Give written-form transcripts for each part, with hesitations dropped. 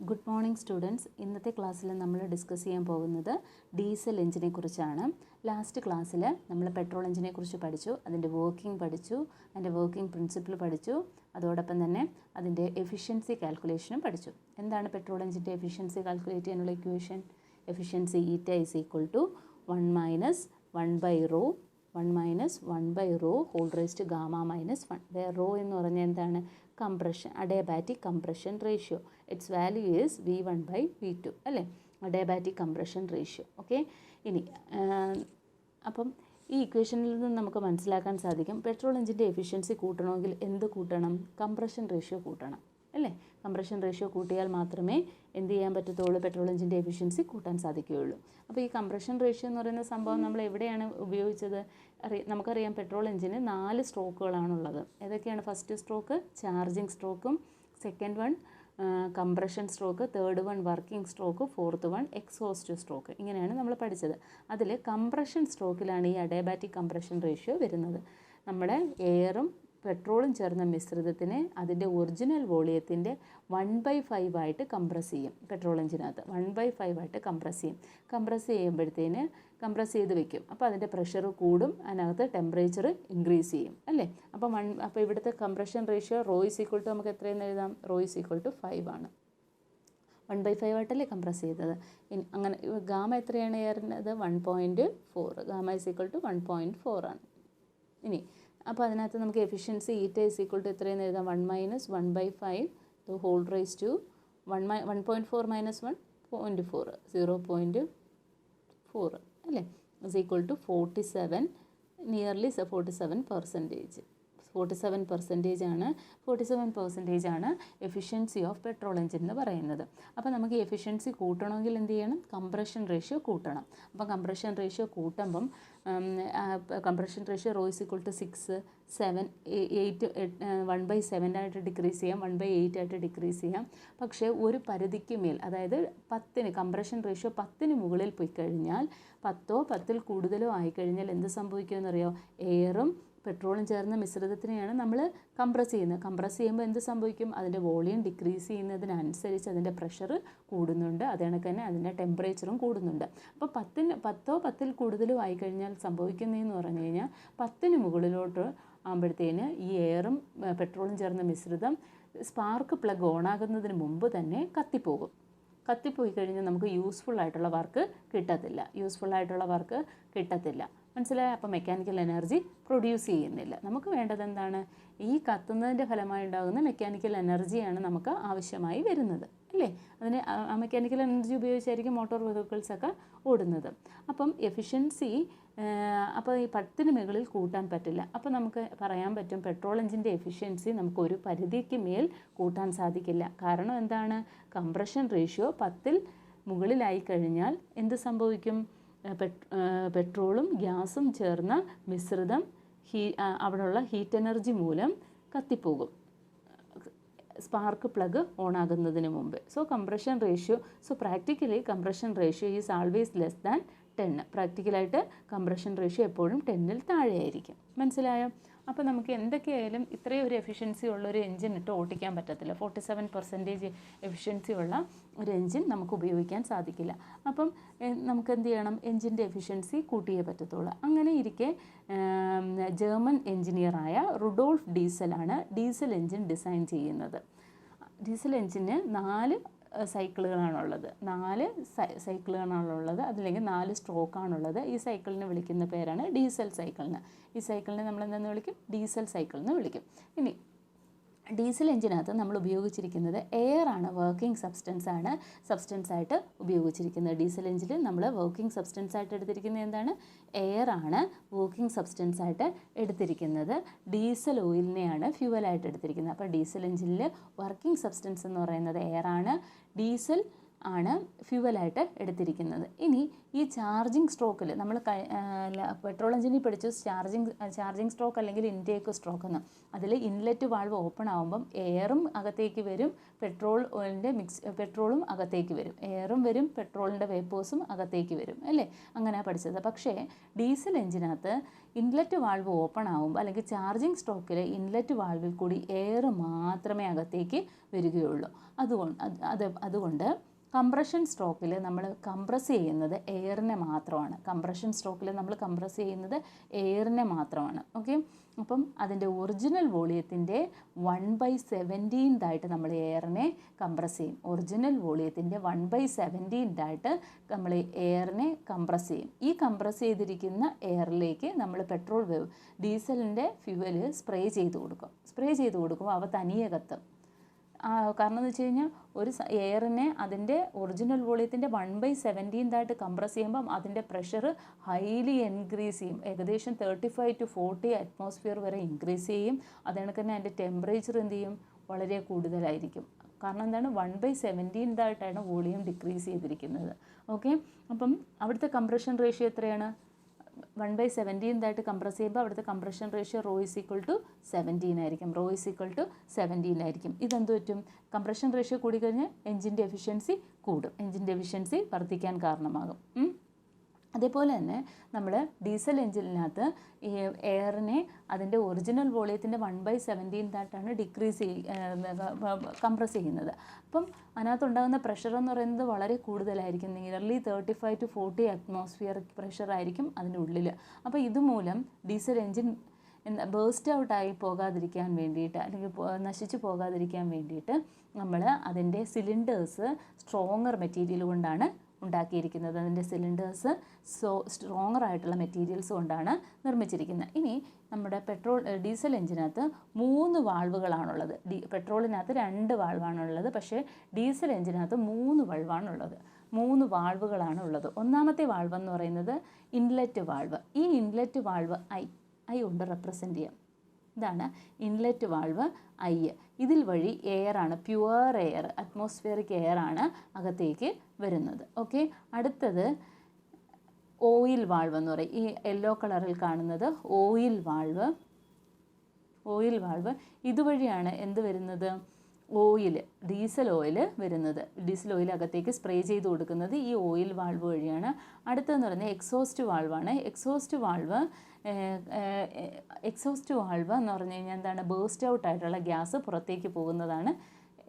Good morning students. ഇന്നത്തെ ക്ലാസ്സിൽ നമ്മൾ ഡിസ്കസ് ചെയ്യാൻ പോകുന്നത് ഡീസൽ എഞ്ചിനെ കുറിച്ചാണ്. ലാസ്റ്റ് ക്ലാസ്സിൽ നമ്മൾ പെട്രോൾ എഞ്ചിനെ കുറിച്ച് പഠിച്ചു, അതിൻ്റെ വർക്കിംഗ് പഠിച്ചു, അതിൻ്റെ വർക്കിംഗ് പ്രിൻസിപ്പിൾ പഠിച്ചു, അതോടൊപ്പം തന്നെ അതിൻ്റെ എഫിഷ്യൻസി കാൽക്കുലേഷനും പഠിച്ചു. എന്താണ് പെട്രോൾ എഞ്ചിൻ്റെ എഫിഷ്യൻസി കാൽക്കുലേറ്റ് ചെയ്യാനുള്ള equation? Efficiency eta is equal to 1 minus 1/ρ 1 minus 1/ρ whole raised gamma minus 1. Rho എന്ന് പറഞ്ഞാൽ എന്താണ്? Compression, adiabatic compression ratio. It's value is V1/V2 അല്ലേ, അഡിയബാറ്റിക് കംപ്രഷൻ റേഷ്യോ. ഓക്കെ, ഇനി അപ്പം ഈ ഇക്വേഷനിൽ നിന്ന് നമുക്ക് മനസ്സിലാക്കാൻ സാധിക്കും, പെട്രോൾ എഞ്ചിൻ്റെ എഫിഷ്യൻസി കൂട്ടണമെങ്കിൽ എന്ത് കൂട്ടണം? കംപ്രഷൻ റേഷ്യോ കൂട്ടണം അല്ലേ. കംപ്രഷൻ റേഷ്യോ കൂട്ടിയാൽ മാത്രമേ എന്ത് ചെയ്യാൻ പറ്റത്തുള്ളൂ? പെട്രോൾ എഞ്ചിൻ്റെ എഫിഷ്യൻസി കൂട്ടാൻ സാധിക്കുകയുള്ളൂ. അപ്പോൾ ഈ കംപ്രഷൻ റേഷ്യോ എന്ന് പറയുന്ന സംഭവം നമ്മൾ എവിടെയാണ് ഉപയോഗിച്ചത്? നമുക്കറിയാം, പെട്രോൾ എഞ്ചിന് 4 സ്ട്രോക്കുകളാണുള്ളത്. ഏതൊക്കെയാണ്? ഫസ്റ്റ് സ്ട്രോക്ക് ചാർജിങ് സ്ട്രോക്കും, second one compression stroke, third one working stroke, fourth one exhaust stroke. ഇങ്ങനെയാണ് നമ്മൾ പഠിച്ചത്. അതിൽ കംപ്രഷൻ സ്ട്രോക്കിലാണ് ഈ അഡിയബാറ്റിക് കംപ്രഷൻ റേഷ്യോ വരുന്നത്. നമ്മുടെ എയറും പെട്രോളും ചേർന്ന മിശ്രിതത്തിനെ അതിൻ്റെ ഒറിജിനൽ വോളിയത്തിൻ്റെ 1/5 ആയിട്ട് കംപ്രസ് ചെയ്യും. പെട്രോൾ എഞ്ചിനകത്ത് 1/5 ആയിട്ട് കംപ്രസ് ചെയ്യും. കംപ്രസ് ചെയ്യുമ്പോഴത്തേന് കംപ്രസ് ചെയ്ത് വെക്കും. അപ്പോൾ അതിൻ്റെ പ്രഷർ കൂടും, അതിനകത്ത് ടെമ്പറേച്ചർ ഇൻക്രീസ് ചെയ്യും അല്ലേ. അപ്പോൾ ഇവിടുത്തെ compression ratio rho is equal to നമുക്ക് എത്രയെന്ന് എഴുതാം? റോ ഈസ് ഈക്വൽ ടു 5 ആണ്. 1/5 ആയിട്ടല്ലേ കംപ്രസ് ചെയ്തത്. ഇനി അങ്ങനെ ഗാമ എത്രയാണ് ഏറുന്നത്? 1.4. ഗാമ ഈസ് ഈക്വൽ ടു 1.4 ആണ്. ഇനി അപ്പോൾ അതിനകത്ത് നമുക്ക് efficiency eta is equal to എത്രയെന്ന് എഴുതാം? 1 minus 1/5 the whole raise to 1.4 minus 1.4 0.4 അല്ലേ, ഇസ് ഈക്വൽ ടു 47, നിയർലി 47%. 47% ആണ് എഫിഷ്യൻസി ഓഫ് പെട്രോൾ എഞ്ചിൻ എന്ന് പറയുന്നത്. അപ്പോൾ നമുക്ക് ഈ എഫിഷ്യൻസി കൂട്ടണമെങ്കിൽ എന്ത് ചെയ്യണം? കംപ്രഷൻ റേഷ്യോ കൂട്ടണം. അപ്പോൾ കംപ്രഷൻ റേഷ്യോ കൂട്ടുമ്പം compression ratio rho is equal to 6, 7, 8 1/7 ആയിട്ട് ഡിക്രീസ് ചെയ്യാം, 1/8 ആയിട്ട് ഡിക്രീസ് ചെയ്യാം. പക്ഷേ ഒരു പരിധിക്ക് മേൽ, അതായത് 10 കംപ്രഷൻ റേഷ്യോ 10 മുകളിൽ പോയി കഴിഞ്ഞാൽ, 10 10ൽ കൂടുതലോ ആയിക്കഴിഞ്ഞാൽ എന്ത് സംഭവിക്കുമെന്നറിയോ? എയറും പെട്രോളും ചേർന്ന മിശ്രിതത്തിനെയാണ് നമ്മൾ കംപ്രസ് ചെയ്യുന്നത്. കംപ്രസ് ചെയ്യുമ്പോൾ എന്ത് സംഭവിക്കും? അതിൻ്റെ വോളിയം ഡിക്രീസ് ചെയ്യുന്നതിനനുസരിച്ച് അതിൻ്റെ പ്രഷർ കൂടുന്നുണ്ട്, അതേ കണക്ക് തന്നെ അതിൻ്റെ ടെമ്പറേച്ചറും കൂടുന്നുണ്ട്. അപ്പോൾ 10 10ൽ കൂടുതലും ആയിക്കഴിഞ്ഞാൽ സംഭവിക്കുന്നതെന്ന് പറഞ്ഞു കഴിഞ്ഞാൽ 10 മുകളിലോട്ട് ആകുമ്പോഴത്തേന് ഈ എയറും പെട്രോളും ചേർന്ന മിശ്രിതം സ്പാർക്ക് പ്ലഗ് ഓണാകുന്നതിന് മുമ്പ് തന്നെ കത്തിപ്പോകും. കത്തിപ്പോയി കഴിഞ്ഞാൽ നമുക്ക് യൂസ്ഫുൾ ആയിട്ടുള്ള വർക്ക് കിട്ടത്തില്ല. മനസ്സിലായോ? അപ്പോൾ മെക്കാനിക്കൽ എനർജി പ്രൊഡ്യൂസ് ചെയ്യുന്നില്ല. നമുക്ക് വേണ്ടത് എന്താണ്? ഈ കത്തുന്നതിൻ്റെ ഫലമായി ഉണ്ടാകുന്ന മെക്കാനിക്കൽ എനർജിയാണ് നമുക്ക് ആവശ്യമായി വരുന്നത് അല്ലേ. അതിന് ആ മെക്കാനിക്കൽ എനർജി ഉപയോഗിച്ചായിരിക്കും മോട്ടോർ വെഹിക്കിൾസൊക്കെ ഓടുന്നത്. അപ്പം എഫിഷ്യൻസി അപ്പോൾ ഈ 10 മുകളിൽ കൂട്ടാൻ പറ്റില്ല. അപ്പോൾ നമുക്ക് പറയാൻ പറ്റും, പെട്രോൾ എഞ്ചിൻ്റെ എഫിഷ്യൻസി നമുക്ക് ഒരു പരിധിക്ക് മേൽ കൂട്ടാൻ സാധിക്കില്ല. കാരണം എന്താണ്? കംപ്രഷൻ റേഷ്യോ 10ൽ മുകളിലായി കഴിഞ്ഞാൽ എന്ത് സംഭവിക്കും? പെട്രോളും ഗ്യാസും ചേർന്ന മിശ്രിതം അവിടെയുള്ള ഹീറ്റ് എനർജി മൂലം കത്തിപ്പോകും, സ്പാർക്ക് പ്ലഗ് ഓണാകുന്നതിന് മുമ്പ്. Practically compression ratio is always less than 10. പ്രാക്ടിക്കലായിട്ട് കംപ്രഷൻ റേഷ്യോ എപ്പോഴും 10ൽ താഴെയായിരിക്കും. മനസ്സിലായോ? അപ്പോൾ നമുക്ക് എന്തൊക്കെയായാലും ഇത്രയും ഒരു എഫിഷ്യൻസി ഉള്ളൊരു എൻജിൻ ഇട്ട് ഓട്ടിക്കാൻ പറ്റത്തില്ല. 47% എഫിഷ്യൻസി ഉള്ള ഒരു എൻജിൻ നമുക്ക് ഉപയോഗിക്കാൻ സാധിക്കില്ല. അപ്പം നമുക്ക് എന്ത് ചെയ്യണം? എൻജിൻ്റെ എഫിഷ്യൻസി കൂട്ടിയേ പറ്റത്തുള്ളൂ. അങ്ങനെ ഇരിക്കെ ജർമ്മൻ എഞ്ചിനീയറായ റുഡോൾഫ് ഡീസലാണ് ഡീസൽ എൻജിൻ ഡിസൈൻ ചെയ്യുന്നത്. ഡീസൽ എൻജിന് 4 സൈക്കിളുകളാണുള്ളത്. 4 സൈക്കിളുകളാണുള്ളത്, അതല്ലെങ്കിൽ 4 സ്ട്രോക്കാണുള്ളത്. ഈ സൈക്കിളിനെ വിളിക്കുന്ന പേരാണ് ഡീസൽ സൈക്കിളിന്. ഈ സൈക്കിളിനെ നമ്മൾ എന്തെന്ന് വിളിക്കും? ഡീസൽ സൈക്കിൾ എന്ന് വിളിക്കും. ഇനി ഡീസൽ എഞ്ചിനകത്ത് നമ്മൾ ഉപയോഗിച്ചിരിക്കുന്നത് എയറാണ്, വർക്കിംഗ് സബ്സ്റ്റൻസ് ആയിട്ട് ഉപയോഗിച്ചിരിക്കുന്നത്. ഡീസൽ എഞ്ചിനിൽ നമ്മൾ വർക്കിംഗ് സബ്സ്റ്റൻസ് ആയിട്ട് എടുത്തിരിക്കുന്നത് എന്താണ്? എയറാണ് വർക്കിംഗ് സബ്സ്റ്റൻസ് ആയിട്ട് എടുത്തിരിക്കുന്നത്. ഡീസൽ ഓയിലിനെയാണ് ഫ്യൂവലായിട്ട് എടുത്തിരിക്കുന്നത്. അപ്പോൾ ഡീസൽ എഞ്ചിനിൽ വർക്കിംഗ് സബ്സ്റ്റൻസ് എന്ന് പറയുന്നത് എയറാണ്. ഡീസൽ ആണ് ഫ്യൂവലായിട്ട് എടുത്തിരിക്കുന്നത്. ഇനി ഈ ചാർജിങ് സ്ട്രോക്കിൽ നമ്മൾ പെട്രോൾ എഞ്ചിനിൽ പഠിച്ചു ചാർജിങ് സ്ട്രോക്ക് അല്ലെങ്കിൽ ഇൻടേക്ക് സ്ട്രോക്ക് എന്ന്. അതിൽ ഇൻലെറ്റ് വാൾവ് ഓപ്പൺ ആകുമ്പം എയറും അകത്തേക്ക് വരും, പെട്രോളും അകത്തേക്ക് വരും, എയറും വരും, പെട്രോളിൻ്റെ വേപ്പേഴ്സും അകത്തേക്ക് വരും അല്ലേ, അങ്ങനെയാണ് പഠിച്ചത്. പക്ഷേ ഡീസൽ എഞ്ചിനകത്ത് ഇൻലെറ്റ് വാൾവ് ഓപ്പൺ ആകുമ്പോൾ അല്ലെങ്കിൽ ചാർജിങ് സ്ട്രോക്കിൽ ഇൻലെറ്റ് വാൾവിൽ കൂടി എയർ മാത്രമേ അകത്തേക്ക് വരികയുള്ളൂ. അതുകൊണ്ട് കംപ്രഷൻ സ്ട്രോക്കിൽ നമ്മൾ കംപ്രസ് ചെയ്യുന്നത് എയറിനെ മാത്രമാണ്. ഓക്കെ. അപ്പം അതിൻ്റെ ഒറിജിനൽ വോളിയത്തിൻ്റെ 1/17 നമ്മൾ എയറിനെ കംപ്രസ് ചെയ്യും. നമ്മൾ എയറിനെ കംപ്രസ് ചെയ്യും. ഈ കംപ്രസ് ചെയ്തിരിക്കുന്ന എയറിലേക്ക് നമ്മൾ ഡീസലിൻ്റെ ഫ്യൂവൽ സ്പ്രേ ചെയ്ത് കൊടുക്കുമ്പോൾ അവ തനിയെ കത്തും. കാരണം എന്ന് വെച്ച് കഴിഞ്ഞാൽ ഒരു എയറിനെ അതിൻ്റെ ഒറിജിനൽ വോളിയത്തിൻ്റെ 1/17 കംപ്രസ് ചെയ്യുമ്പം അതിൻ്റെ പ്രഷർ ഹൈലി ഇൻക്രീസ് ചെയ്യും. ഏകദേശം 35 to 40 അറ്റ്മോസ്ഫിയർ വരെ ഇൻക്രീസ് ചെയ്യും. അതുകൊണ്ട് തന്നെ അതിൻ്റെ ടെമ്പറേച്ചർ എന്ത് ചെയ്യും, വളരെ കൂടുതലായിരിക്കും. കാരണം എന്താണ്, 1/17 വോളിയം ഡിക്രീസ് ചെയ്തിരിക്കുന്നത്. ഓക്കെ. അപ്പം അവിടുത്തെ കംപ്രഷൻ റേഷ്യോ എത്രയാണ്? 1/17 കംപ്രസ് ചെയ്യുമ്പോൾ അവിടുത്തെ കംപ്രഷൻ റേഷ്യോ ρ = 17 ആയിരിക്കും. ഇതെന്ത് പറ്റും? കംപ്രഷൻ റേഷ്യോ കൂടിക്കഴിഞ്ഞാൽ എഞ്ചിൻ്റെ എഫിഷ്യൻസി കൂടും, എഞ്ചിൻ്റെ എഫിഷ്യൻസി വർദ്ധിക്കാൻ കാരണമാകും. അതേപോലെ തന്നെ നമ്മൾ ഡീസൽ എഞ്ചിനകത്ത് ഈ എയറിനെ അതിൻ്റെ ഒറിജിനൽ വോളിയത്തിൻ്റെ 1/17 കംപ്രസ് ചെയ്യുന്നത്. അപ്പം അതിനകത്തുണ്ടാകുന്ന പ്രഷർ എന്ന് പറയുന്നത് വളരെ കൂടുതലായിരിക്കും. നിയർലി 35 to 40 അറ്റ്മോസ്ഫിയറിക് പ്രഷറായിരിക്കും അതിൻ്റെ ഉള്ളിൽ. അപ്പോൾ ഇതുമൂലം ഡീസൽ എഞ്ചിൻ ബേസ്റ്റ് ഔട്ടായി പോകാതിരിക്കാൻ വേണ്ടിയിട്ട് അല്ലെങ്കിൽ നശിച്ചു പോകാതിരിക്കാൻ വേണ്ടിയിട്ട് നമ്മൾ അതിൻ്റെ സിലിണ്ടേഴ്സ് സ്ട്രോങ്ങർ മെറ്റീരിയൽ കൊണ്ടാണ് ഉണ്ടാക്കിയിരിക്കുന്നത്. അതിൻ്റെ സിലിണ്ടേഴ്സ് സ്ട്രോങ്ങർ ആയിട്ടുള്ള മെറ്റീരിയൽസ് കൊണ്ടാണ് നിർമ്മിച്ചിരിക്കുന്നത്. ഇനി നമ്മുടെ ഡീസൽ എഞ്ചിനകത്ത് 3 വാൾവുകളാണുള്ളത്. പെട്രോളിനകത്ത് 2 വാൾവാണുള്ളത്. പക്ഷേ ഡീസൽ എഞ്ചിനകത്ത് 3 വാൾവുകളാണുള്ളത്. ഒന്നാമത്തെ വാൾവ് എന്ന് പറയുന്നത് ഇൻലെറ്റ് വാൾവ്. ഈ ഇൻലെറ്റ് വാൾവ് ഐ കൊണ്ട് റെപ്രസെൻ്റ് ചെയ്യാം. ഇതാണ് ഇൻലെറ്റ് വാൾവ് ഐ. ഇതിൽ വഴി എയറാണ്, പ്യുവർ എയർ, അറ്റ്മോസ്ഫിയറിക് എയറാണ് അകത്തേക്ക് വരുന്നത്. ഓക്കെ. അടുത്തത് ഓയിൽ വാൾവ് എന്ന് പറയും. ഈ യെല്ലോ കളറിൽ കാണുന്നത് ഓയിൽ വാൾവ്. ഇതുവഴിയാണ് എന്ത് വരുന്നത്, ഡീസൽ ഓയിൽ വരുന്നത്. ഡീസൽ ഓയിൽ അകത്തേക്ക് സ്പ്രേ ചെയ്ത് കൊടുക്കുന്നത് ഈ ഓയിൽ വാൾവ് വഴിയാണ്. അടുത്തതെന്ന് പറയുന്നത് എക്സോസ്റ്റ് വാൾവാണ്. എക്സോസ്റ്റ് വാൾവ് എന്ന് പറഞ്ഞു കഴിഞ്ഞാൽ എന്താണ്, ബേസ്റ്റ് ഔട്ട് ആയിട്ടുള്ള ഗ്യാസ് പുറത്തേക്ക് പോകുന്നതാണ്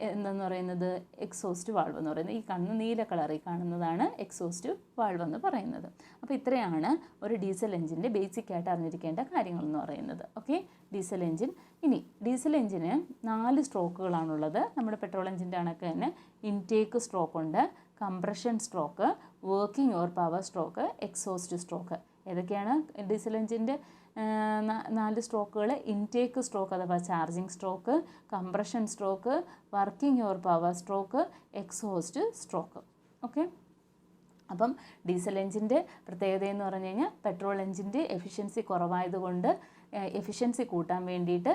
എന്തെന്ന് പറയുന്നത് എക്സോസ്റ്റ് വാൾവ് എന്ന് പറയുന്നത്. ഈ നീല കളറിൽ കാണുന്നതാണ് എക്സോസ്റ്റ് വാൾവ് എന്ന് പറയുന്നത്. അപ്പോൾ ഇത്രയാണ് ഒരു ഡീസൽ എഞ്ചിൻ്റെ ബേസിക് ആയിട്ട് അറിഞ്ഞിരിക്കേണ്ട കാര്യങ്ങൾ എന്ന് പറയുന്നത്. ഓക്കെ. Diesel engine. ഇനി ഡീസൽ എഞ്ചിന് 4 സ്ട്രോക്കുകളാണുള്ളത്. നമ്മുടെ പെട്രോൾ എഞ്ചിൻ്റെ കണക്ക് തന്നെ ഇൻടേക്ക് സ്ട്രോക്ക് ഉണ്ട്, compression stroke, working or power stroke, exhaust stroke. ഏതൊക്കെയാണ് ഡീസൽ എഞ്ചിൻ്റെ 4 സ്ട്രോക്കുകൾ? ഇൻടേക്ക് സ്ട്രോക്ക് അഥവാ charging stroke, compression stroke, working or power stroke, exhaust stroke. Okay. അപ്പം ഡീസൽ എഞ്ചിൻ്റെ പ്രത്യേകത എന്ന് പറഞ്ഞു കഴിഞ്ഞാൽ പെട്രോൾ എഞ്ചിൻ്റെ എഫിഷ്യൻസി കുറവായതുകൊണ്ട് എഫിഷ്യൻസി കൂട്ടാൻ വേണ്ടിയിട്ട്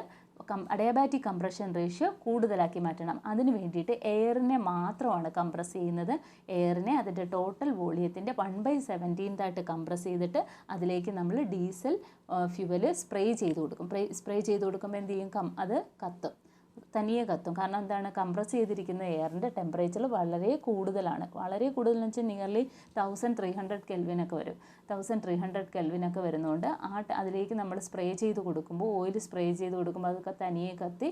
അഡിയാബാറ്റിക് കംപ്രഷൻ റേഷ്യോ കൂടുതലാക്കി മാറ്റണം. അതിന് വേണ്ടിയിട്ട് എയറിനെ മാത്രമാണ് കംപ്രസ് ചെയ്യുന്നത്. എയറിനെ അതിൻ്റെ ടോട്ടൽ വോളിയത്തിൻ്റെ 1/17 കംപ്രസ് ചെയ്തിട്ട് അതിലേക്ക് നമ്മൾ ഡീസൽ ഫ്യൂവൽ സ്പ്രേ ചെയ്ത് കൊടുക്കുമ്പോൾ എന്ത് ചെയ്യും, അത് കത്തും, തനിയെ കത്തും. കാരണം എന്താണ്, കംപ്രസ് ചെയ്തിരിക്കുന്ന എയറിൻ്റെ ടെമ്പറേച്ചർ വളരെ കൂടുതലാണ്. വളരെ കൂടുതലെന്ന് വെച്ചാൽ നിയർലി 1300 കെൽവിനൊക്കെ വരും. 1300 കെൽവിനൊക്കെ വരുന്നതുകൊണ്ട് അതിലേക്ക് നമ്മൾ സ്പ്രേ ചെയ്ത് കൊടുക്കുമ്പോൾ, ഓയിൽ സ്പ്രേ ചെയ്ത് കൊടുക്കുമ്പോൾ അതൊക്കെ തനിയെ കത്തി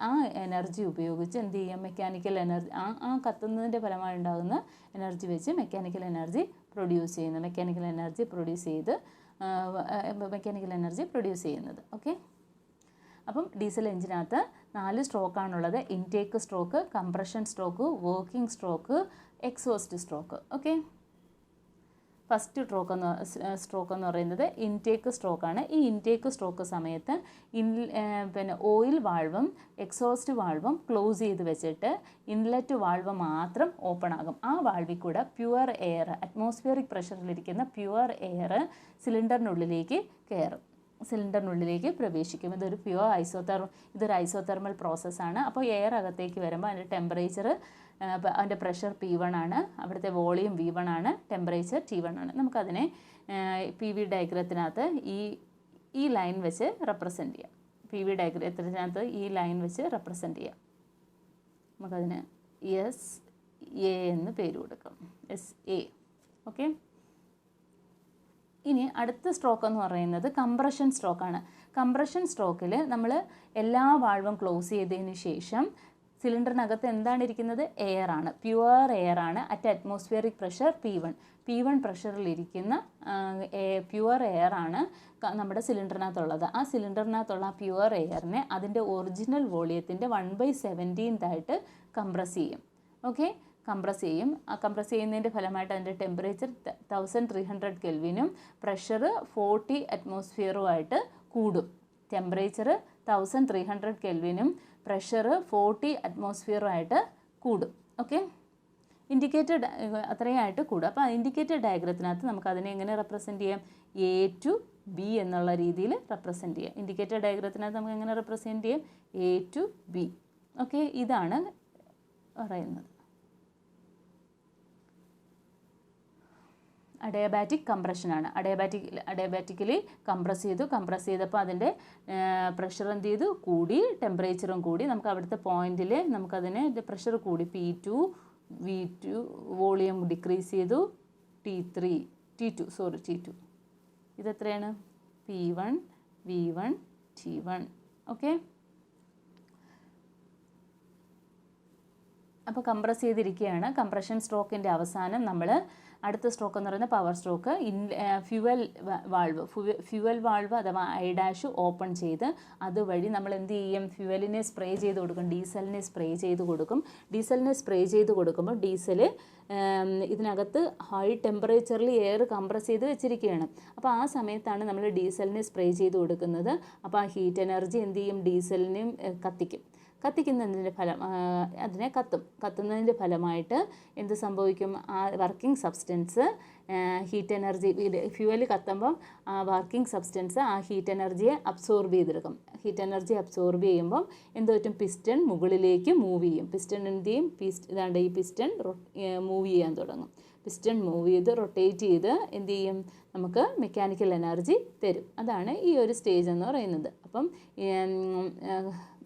ആ എനർജി ഉപയോഗിച്ച് എന്ത് ചെയ്യും, മെക്കാനിക്കൽ എനർജി ആ കത്തുന്നതിൻ്റെ ഫലമായി ഉണ്ടാകുന്ന എനർജി വെച്ച് മെക്കാനിക്കൽ എനർജി പ്രൊഡ്യൂസ് ചെയ്യുന്നത്. ഓക്കെ. അപ്പം ഡീസൽ എഞ്ചിനകത്ത് 4 സ്ട്രോക്കാണുള്ളത്. Intake stroke, compression stroke, working stroke, exhaust stroke. Okay. First stroke എന്ന് പറയുന്നത് ഇൻടേക്ക് സ്ട്രോക്കാണ്. ഈ ഇൻടേക്ക് സ്ട്രോക്ക് സമയത്ത് ഓയിൽ വാൾവും എക്സോസ്റ്റ് വാൾവും ക്ലോസ് ചെയ്ത് വെച്ചിട്ട് ഇൻലെറ്റ് വാൾവ് മാത്രം ഓപ്പൺ ആകും. ആ വാൾവിൽ കൂടെ പ്യുവർ എയർ, അറ്റ്മോസ്ഫിയറിക് പ്രഷറിലിരിക്കുന്ന പ്യുവർ എയർ സിലിണ്ടറിനുള്ളിലേക്ക് പ്രവേശിക്കും. ഇതൊരു ഐസോതെർമൽ പ്രോസസ്സാണ്. അപ്പോൾ എയർ അകത്തേക്ക് വരുമ്പോൾ അതിൻ്റെ ടെമ്പറേച്ചർ അതിൻ്റെ പ്രഷർ P1 ആണ്, അവിടുത്തെ വോളിയം V1 ആണ്, ടെമ്പറേച്ചർ T1 ആണ്. നമുക്കതിനെ പി വി ഡയഗ്രത്തിനകത്ത് ഈ ലൈൻ വെച്ച് റെപ്രസെൻ്റ് ചെയ്യാം. പി വി ഡയഗ്രത്തിനകത്ത് ഈ ലൈൻ വെച്ച് റെപ്രസെൻ്റ് ചെയ്യാം. നമുക്കതിന് SA എന്ന് പേര് കൊടുക്കാം. SA. ഓക്കെ. ഇനി അടുത്ത സ്ട്രോക്ക് എന്ന് പറയുന്നത് കംപ്രഷൻ സ്ട്രോക്കാണ്. കംപ്രഷൻ സ്ട്രോക്കിൽ നമ്മൾ എല്ലാ വാൾവും ക്ലോസ് ചെയ്തതിന് ശേഷം സിലിണ്ടറിനകത്ത് എന്താണ് ഇരിക്കുന്നത്? എയർ ആണ്, പ്യുവർ എയർ ആണ്. അറ്റ് അറ്റ്മോസ്ഫിയറിക് പ്രഷർ P1 പ്രഷറിലിരിക്കുന്ന പ്യുവർ എയർ ആണ് നമ്മുടെ സിലിണ്ടറിനകത്തുള്ളത്. ആ സിലിണ്ടറിനകത്തുള്ള പ്യുവർ എയറിനെ അതിൻ്റെ ഒറിജിനൽ വോളിയത്തിൻ്റെ 1/17 കംപ്രസ് ചെയ്യും. ഓക്കെ, കംപ്രസ് ചെയ്യും. ആ കംപ്രസ് ചെയ്യുന്നതിൻ്റെ ഫലമായിട്ട് അതിൻ്റെ ടെമ്പറേച്ചർ 1300 കെൽവിനും പ്രഷർ 40 അറ്റ്മോസ്ഫിയറുമായിട്ട് കൂടും. ടെമ്പറേച്ചർ 1300 കെൽവിനും പ്രഷർ 40 അറ്റ്മോസ്ഫിയറുമായിട്ട് കൂടും. ഓക്കെ, ഇൻഡിക്കേറ്റഡ് അത്രയായിട്ട് കൂടും. അപ്പോൾ ഇൻഡിക്കേറ്റഡ് ഡയഗ്രത്തിനകത്ത് നമുക്ക് അതിനെ എങ്ങനെ റെപ്രസെൻ്റ് ചെയ്യാം? A to B എന്നുള്ള രീതിയിൽ റെപ്രസെൻ്റ് ചെയ്യാം. ഇൻഡിക്കേറ്റഡ് ഡയഗ്രത്തിനകത്ത് നമുക്ക് എങ്ങനെ റെപ്രസെൻ്റ് ചെയ്യാം? A to B. ഓക്കെ, ഇതാണ് പറയുന്നത്. അഡയബാറ്റിക് കംപ്രഷനാണ്. അഡയബാറ്റിക്കലി കംപ്രസ് ചെയ്തപ്പോൾ അതിൻ്റെ പ്രഷർ എന്ത് ചെയ്തു? കൂടി, ടെമ്പറേച്ചറും കൂടി. നമുക്ക് അവിടുത്തെ പോയിന്റിൽ നമുക്കതിന് പ്രഷർ കൂടി, P2 V2, വോളിയം ഡിക്രീസ് ചെയ്തു, T2. ഇതെത്രയാണ്? P1 V1 T1. Okay, അപ്പോൾ കംപ്രസ് ചെയ്തിരിക്കുകയാണ്. കംപ്രഷൻ സ്ട്രോക്കിൻ്റെ അവസാനം നമ്മൾ അടുത്ത സ്ട്രോക്ക് എന്ന് പറയുന്നത് പവർ സ്ട്രോക്ക്. ഫ്യുവൽ വാൾവ് അഥവാ I' ഓപ്പൺ ചെയ്ത് അതുവഴി നമ്മൾ എന്ത് ചെയ്യും? ഫ്യുവലിനെ സ്പ്രേ ചെയ്ത് കൊടുക്കും, ഡീസലിനെ സ്പ്രേ ചെയ്ത് കൊടുക്കുമ്പോൾ ഡീസൽ ഇതിനകത്ത് ഹൈ ടെമ്പറേച്ചറിൽ എയർ കംപ്രസ് ചെയ്ത് വെച്ചിരിക്കുകയാണ്. അപ്പോൾ ആ സമയത്താണ് നമ്മൾ ഡീസലിനെ സ്പ്രേ ചെയ്ത് കൊടുക്കുന്നത്. അപ്പോൾ ആ ഹീറ്റ് എനർജി എന്ത് ചെയ്യും? ഡീസലിനെയും കത്തിക്കുന്നതിൻ്റെ ഫലം അതിനെ കത്തുന്നതിൻ്റെ ഫലമായിട്ട് എന്ത് സംഭവിക്കും? ആ working substance heat energy, fuel കത്തുമ്പം ആ വർക്കിംഗ് സബ്സ്റ്റൻസ് ആ ഹീറ്റ് എനർജിയെ അബ്സോർബ് ചെയ്തെടുക്കും. ഹീറ്റ് എനർജി അബ്സോർബ് ചെയ്യുമ്പം എന്ത് പറ്റും? പിസ്റ്റൺ മുകളിലേക്ക് മൂവ് ചെയ്യും. പിസ്റ്റൺ എന്ത് ചെയ്യും? ഇതാണ്ട് ഈ പിസ്റ്റൺ മൂവ് ചെയ്യാൻ തുടങ്ങും. പിസ്റ്റൺ മൂവ് ചെയ്ത് റൊട്ടേറ്റ് ചെയ്ത് എന്ത് ചെയ്യും? നമുക്ക് മെക്കാനിക്കൽ എനർജി തരും. അതാണ് ഈ ഒരു സ്റ്റേജ് എന്ന് പറയുന്നത്. അപ്പം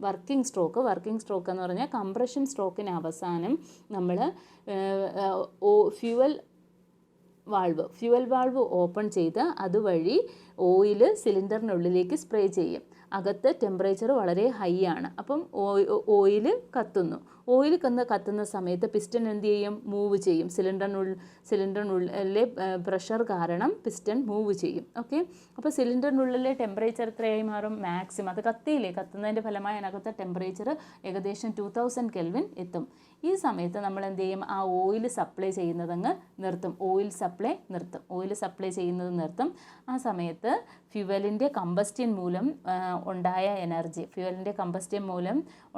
വർക്കിംഗ് സ്ട്രോക്ക് എന്ന് പറഞ്ഞാൽ കംപ്രഷൻ സ്ട്രോക്കിന് അവസാനം നമ്മൾ ഫ്യൂവൽ വാൾവ് ഓപ്പൺ ചെയ്ത് അതുവഴി ഓയിൽ സിലിണ്ടറിനുള്ളിലേക്ക് സ്പ്രേ ചെയ്യും. അകത്ത് ടെമ്പറേച്ചർ വളരെ ഹൈ ആണ്. അപ്പം ഓയിൽ കത്തുന്ന സമയത്ത് പിസ്റ്റൺ എന്ത് ചെയ്യും? മൂവ് ചെയ്യും. സിലിണ്ടറിനുള്ളിലെ പ്രഷർ കാരണം പിസ്റ്റൺ മൂവ് ചെയ്യും. ഓക്കെ, അപ്പോൾ സിലിണ്ടറിനുള്ളിലെ ടെമ്പറേച്ചർ എത്രയായി മാറും? മാക്സിമം. അത് കത്തുന്നതിൻ്റെ ഫലമായി അതിനകത്തെ ടെമ്പറേച്ചർ ഏകദേശം 2000 കെൽവിൻ എത്തും. ഈ സമയത്ത് നമ്മൾ എന്ത് ചെയ്യും? ആ ഓയിൽ സപ്ലൈ ചെയ്യുന്നതങ്ങ് നിർത്തും. ഓയിൽ സപ്ലൈ ചെയ്യുന്നത് നിർത്തും. ആ സമയത്ത് ഫ്യുവലിൻ്റെ കമ്പസ്റ്റ്യൻ മൂലം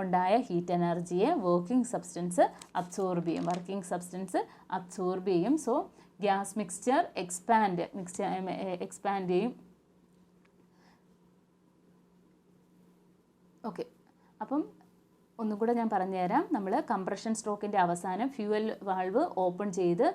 ഉണ്ടായ ഹീറ്റ് എനർജിയെ വർക്കിംഗ് സബ്സ്റ്റൻസ് അബ്സോർബ് ചെയ്യും. സോ ഗ്യാസ് മിക്സ്ചർ എക്സ്പാൻഡ് ചെയ്യും. ഓക്കെ, അപ്പം ഒന്നും കൂടെ ഞാൻ പറഞ്ഞുതരാം. നമ്മൾ കംപ്രഷൻ സ്ട്രോക്കിൻ്റെ അവസാനം ഫ്യൂവൽ വാൾവ് ഓപ്പൺ ചെയ്ത്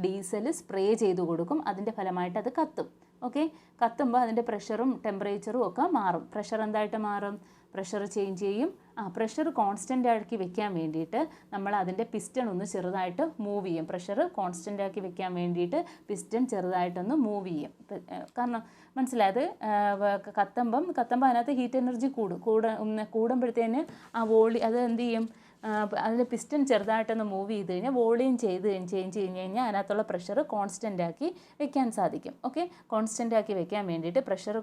ഡീസൽ സ്പ്രേ ചെയ്ത് കൊടുക്കും. അതിൻ്റെ ഫലമായിട്ട് അത് കത്തും. ഓക്കെ, കത്തുമ്പോൾ അതിൻ്റെ പ്രഷറും ടെമ്പറേച്ചറും ഒക്കെ മാറും. പ്രഷർ എന്തായിട്ട് മാറും? പ്രഷർ ചേഞ്ച് ചെയ്യും. പ്രഷർ കോൺസ്റ്റൻ്റ് ആക്കി വെക്കാൻ വേണ്ടിയിട്ട് നമ്മൾ അതിൻ്റെ പിസ്റ്റൺ ഒന്ന് ചെറുതായിട്ട് മൂവ് ചെയ്യും. പ്രഷർ കോൺസ്റ്റൻ്റ് ആക്കി വെക്കാൻ വേണ്ടിയിട്ട് പിസ്റ്റൺ ചെറുതായിട്ടൊന്ന് മൂവ് ചെയ്യും. കാരണം മനസ്സിലായത്, കത്തുമ്പം അതിനകത്ത് ഹീറ്റ് എനർജി കൂടുമ്പോഴത്തേന് അത് എന്ത് ചെയ്യും? അതിൽ പിസ്റ്റൺ ചെറുതായിട്ടൊന്ന് മൂവ് ചെയ്ത് കഴിഞ്ഞാൽ വോളിയം ചേഞ്ച് ചെയ്ത് കഴിഞ്ഞാൽ അതിനകത്തുള്ള പ്രഷർ കോൺസ്റ്റൻ്റ് ആക്കി വെക്കാൻ സാധിക്കും. ഓക്കെ, കോൺസ്റ്റൻ്റ് ആക്കി വെക്കാൻ വേണ്ടിയിട്ട് പ്രഷർ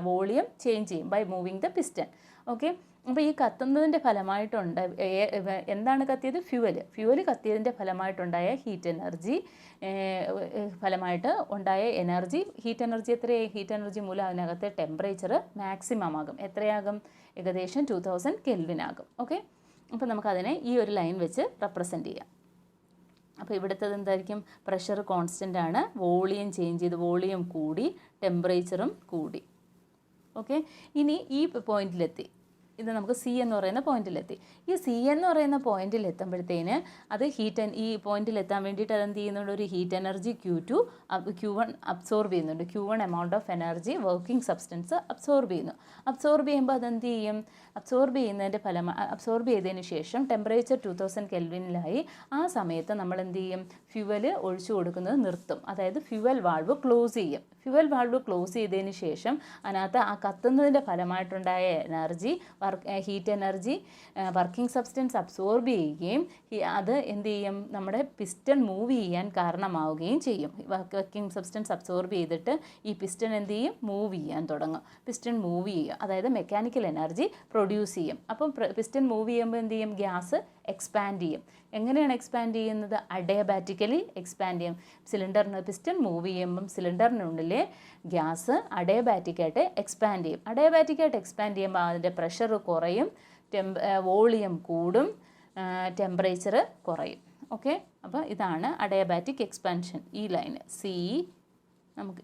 വോളിയം ചേഞ്ച് ചെയ്യും by moving the piston. Okay, അപ്പോൾ ഈ കത്തുന്നതിൻ്റെ ഫലമായിട്ടുണ്ട് എന്താണ് കത്തിയത്? ഫ്യൂവൽ കത്തിയതിൻ്റെ ഫലമായിട്ടുണ്ടായ ഹീറ്റ് എനർജി എത്രയായി? ഹീറ്റ് എനർജി മൂലം അതിനകത്തെ ടെമ്പറേച്ചർ മാക്സിമം ആകും. എത്രയാകും? ഏകദേശം 2000 കെൽവിൻ ആകും. ഓക്കെ, അപ്പോൾ നമുക്കതിനെ ഈ ഒരു ലൈൻ വെച്ച് റെപ്രസെൻ്റ് ചെയ്യാം. അപ്പോൾ ഇവിടുത്തെ എന്തായിരിക്കും? പ്രഷർ കോൺസ്റ്റൻ്റ് ആണ്, വോളിയം ചേഞ്ച് ചെയ്ത് വോളിയം കൂടി, ടെമ്പറേച്ചറും കൂടി. ഓക്കെ, ഇനി ഈ പോയിന്റിലെത്തി. ഇത് നമുക്ക് സി എന്ന് പറയുന്ന പോയിന്റിലെത്തി. ഈ സി എന്ന് പറയുന്ന പോയിന്റിൽ എത്തുമ്പോഴത്തേന് അത് ഈ പോയിന്റിൽ എത്താൻ വേണ്ടിയിട്ട് അതെന്ത് ചെയ്യുന്നുണ്ട്, ഒരു ഹീറ്റ് എനർജി Q1 അബ്സോർബ് ചെയ്യുന്നുണ്ട്. Q1 amount of energy working substance absorb ചെയ്യുന്നു. അബ്സോർബ് ചെയ്യുമ്പോൾ അതെന്ത് ചെയ്യും, അബ്സോർബ് ചെയ്തതിന് ശേഷം ടെമ്പറേച്ചർ 2000 കെൽവിനിലായി. ആ സമയത്ത് നമ്മൾ എന്ത് ചെയ്യും, ഫ്യുവൽ ഒഴിച്ചു കൊടുക്കുന്നത് നിർത്തും. അതായത് ഫ്യുവൽ വാൾവ് ക്ലോസ് ചെയ്യും. ഫ്യുവൽ വാൾവ് ക്ലോസ് ചെയ്തതിന് ശേഷം അതിനകത്ത് ആ കത്തുന്നതിൻ്റെ ഫലമായിട്ടുണ്ടായ energy heat energy working substance absorb ചെയ്യുകയും അത് എന്ത് ചെയ്യും, നമ്മുടെ പിസ്റ്റൺ മൂവ് ചെയ്യാൻ കാരണമാവുകയും ചെയ്യും. വർക്കിംഗ് സബ്സ്റ്റൻസ് അബ്സോർബ് ചെയ്തിട്ട് ഈ പിസ്റ്റൺ എന്ത് ചെയ്യും, മൂവ് ചെയ്യാൻ തുടങ്ങും. പിസ്റ്റൺ മൂവ് ചെയ്യും, അതായത് മെക്കാനിക്കൽ എനർജി പ്രൊഡ്യൂസ് ചെയ്യും. അപ്പം പിസ്റ്റൺ മൂവ് ചെയ്യുമ്പോൾ എന്ത് ചെയ്യും, ഗ്യാസ് എക്സ്പാൻഡ് ചെയ്യും. എങ്ങനെയാണ് എക്സ്പാൻഡ് ചെയ്യുന്നത്, അഡയബാറ്റിക്കലി എക്സ്പാൻഡ് ചെയ്യും. പിസ്റ്റൺ മൂവ് ചെയ്യുമ്പം സിലിണ്ടറിനുള്ളിലെ ഗ്യാസ് അഡയബാറ്റിക്കായിട്ട് എക്സ്പാൻഡ് ചെയ്യും. അഡയബാറ്റിക്കായിട്ട് എക്സ്പാൻഡ് ചെയ്യുമ്പോൾ അതിൻ്റെ പ്രഷർ കുറയും, വോളിയം കൂടും, ടെമ്പറേച്ചർ കുറയും. ഓക്കെ, അപ്പോൾ ഇതാണ് അഡയബാറ്റിക് എക്സ്പാൻഷൻ. ഈ ലൈന് സി, നമുക്ക്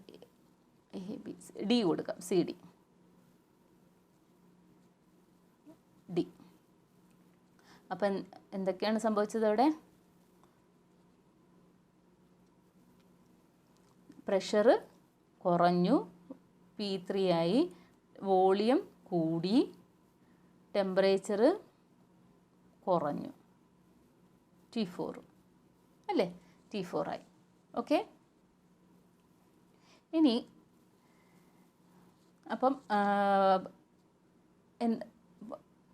ഡി കൊടുക്കാം, സി ഡി. അപ്പം എന്തൊക്കെയാണ് സംഭവിച്ചത് അവിടെ, പ്രഷർ കുറഞ്ഞു, P3 ആയി, വോളിയം കൂടി, ടെമ്പറേച്ചർ കുറഞ്ഞു, T4 അല്ലേ, T4 ആയി. ഓക്കെ, ഇനി അപ്പം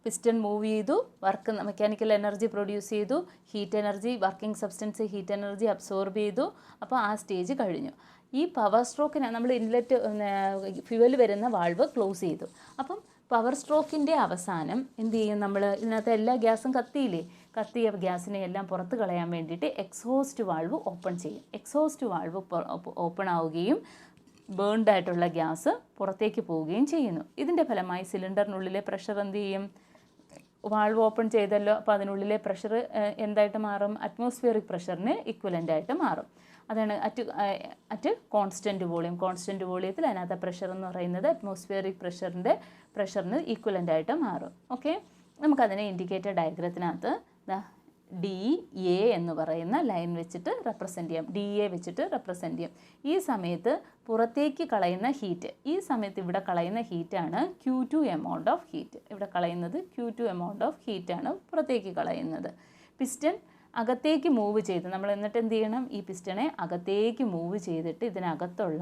പിസ്റ്റൺ മൂവ് ചെയ്തു, മെക്കാനിക്കൽ എനർജി പ്രൊഡ്യൂസ് ചെയ്തു, heat energy working substance heat energy absorb ചെയ്തു. അപ്പോൾ ആ സ്റ്റേജ് കഴിഞ്ഞു. ഈ പവർ സ്ട്രോക്കിന് നമ്മൾ ഇൻലെറ്റ് ഫ്യുവൽ വരുന്ന വാൾവ് ക്ലോസ് ചെയ്തു. അപ്പം പവർ സ്ട്രോക്കിൻ്റെ അവസാനം എന്ത് ചെയ്യും, നമ്മൾ ഇതിനകത്ത് എല്ലാ ഗ്യാസും കത്തിയ ഗ്യാസിനെ എല്ലാം പുറത്ത് കളയാൻ വേണ്ടിയിട്ട് എക്സോസ്റ്റ് വാൾവ് ഓപ്പൺ ചെയ്യും. എക്സോസ്റ്റ് വാൾവ് ഓപ്പൺ ആവുകയും ബേൺഡ് ആയിട്ടുള്ള ഗ്യാസ് പുറത്തേക്ക് പോവുകയും ചെയ്യുന്നു. ഇതിൻ്റെ ഫലമായി സിലിണ്ടറിനുള്ളിലെ പ്രഷർ എന്ത് ചെയ്യും, വാൾവ് ഓപ്പൺ ചെയ്തല്ലോ, അപ്പോൾ അതിനുള്ളിലെ പ്രഷർ എന്തായിട്ട് മാറും, അറ്റ്മോസ്ഫിയറിക് പ്രഷറിന് ഇക്വലൻ്റ് ആയിട്ട് മാറും. അതാണ് അറ്റ് കോൺസ്റ്റൻറ്റ് വോളിയത്തിൽ അതിനകത്ത് പ്രഷർ എന്ന് പറയുന്നത് അറ്റ്മോസ്ഫിയറിക് പ്രഷറിന് ഈക്വലൻ്റ് ആയിട്ട് മാറും. ഓക്കെ, നമുക്കതിനെ ഇൻഡിക്കേറ്റർ ഡയഗ്രത്തിനകത്ത് DA എന്ന് പറയുന്ന ലൈൻ വെച്ചിട്ട് റെപ്രസെൻറ്റ് ചെയ്യാം. DA വെച്ചിട്ട് റെപ്രസെൻറ്റ് ചെയ്യാം. ഈ സമയത്ത് പുറത്തേക്ക് കളയുന്ന ഹീറ്റ്, ഈ സമയത്ത് ഇവിടെ കളയുന്ന ഹീറ്റാണ് Q2 എമൗണ്ട് ഓഫ് ഹീറ്റ്. ഇവിടെ കളയുന്നത് Q2 എമൗണ്ട് ഓഫ് ഹീറ്റാണ് പുറത്തേക്ക് കളയുന്നത്. പിസ്റ്റൺ അകത്തേക്ക് മൂവ് ചെയ്ത് നമ്മൾ എന്നിട്ട് എന്ത് ചെയ്യണം, ഈ പിസ്റ്റണെ അകത്തേക്ക് മൂവ് ചെയ്തിട്ട് ഇതിനകത്തുള്ള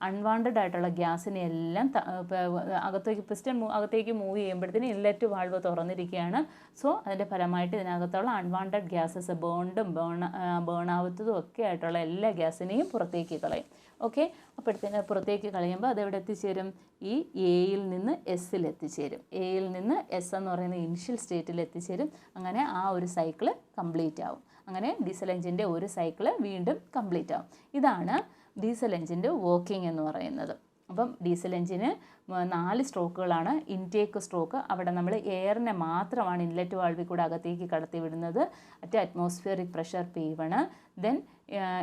അൺവാണ്ടഡ് ആയിട്ടുള്ള ഗ്യാസിനെ എല്ലാം പിസ്റ്റൺ അകത്തേക്ക് മൂവ് ചെയ്യുമ്പോഴത്തേന് ഇൻലെറ്റ് വാൾവ് തുറന്നിരിക്കുകയാണ്. സോ അതിൻ്റെ ഫലമായിട്ട് ഇതിനകത്തുള്ള അൺവാണ്ടഡ് ഗ്യാസസ് ബേൺ ആവത്തതും ഒക്കെ ആയിട്ടുള്ള എല്ലാ ഗ്യാസിനെയും പുറത്തേക്ക് കളയും. ഓക്കെ, അപ്പോഴത്തേന് പുറത്തേക്ക് കളയുമ്പോൾ അതെവിടെ എത്തിച്ചേരും, ഈ എയിൽ നിന്ന് എസ്സിൽ എത്തിച്ചേരും. എയിൽ നിന്ന് എസ് എന്ന് പറയുന്ന ഇനിഷ്യൽ സ്റ്റേറ്റിൽ എത്തിച്ചേരും. അങ്ങനെ ആ ഒരു സൈക്കിള് കംപ്ലീറ്റ് ആവും. അങ്ങനെ ഡീസൽ എഞ്ചിൻ്റെ ഒരു സൈക്കിള് വീണ്ടും കംപ്ലീറ്റ് ആവും. ഇതാണ് ഡീസൽ എഞ്ചിൻ്റെ വർക്കിംഗ് എന്ന് പറയുന്നത്. അപ്പം ഡീസൽ എഞ്ചിന് 4 സ്ട്രോക്കുകളാണ്. ഇൻടേക്ക് സ്ട്രോക്ക്, അവിടെ നമ്മൾ എയറിനെ മാത്രമാണ് ഇൻലെറ്റ് വാൾവിൽ കൂടെ അകത്തേക്ക് കടത്തി വിടുന്നത്. Atmospheric pressure P1. ദെൻ